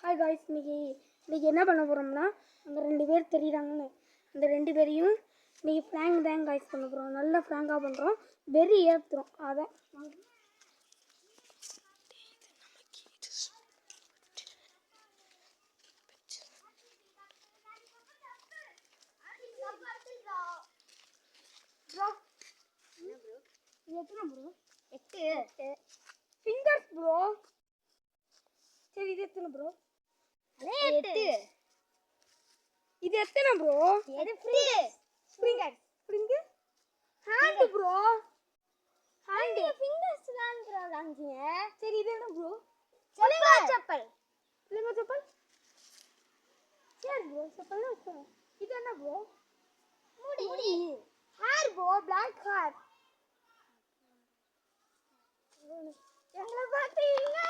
Hi guys, இன்னைக்கு என்ன பண்ண போகிறோம்னா, அந்த 2 பேர் தெரியுறாங்கன்னு அந்த 2 பேரையும் இன்னைக்கு ஃப்ராங்க் தான் காய்ஸ் பண்ண போகிறோம். நல்லா ஃப்ராங்காக பண்ணுறோம், வெறி ஏற்றுறோம். அதான் இது எத்தனை ப்ரோ? 8 fingers bro. சரி, இது எத்தனை ப்ரோ? 8. இது எத்தனை ப்ரோ? இது fingers. Finger hand bro. Hand fingers தான் ப்ரோ லாங்கிங்க. சரி, இது என்ன ப்ரோ? செப்பல். இல்லைங்க செப்பல். சரி ப்ரோ, செப்பல் தான். இது என்ன ப்ரோ? முடி. Hair bro, black hair. எங்களை பார்த்தீங்கன்னா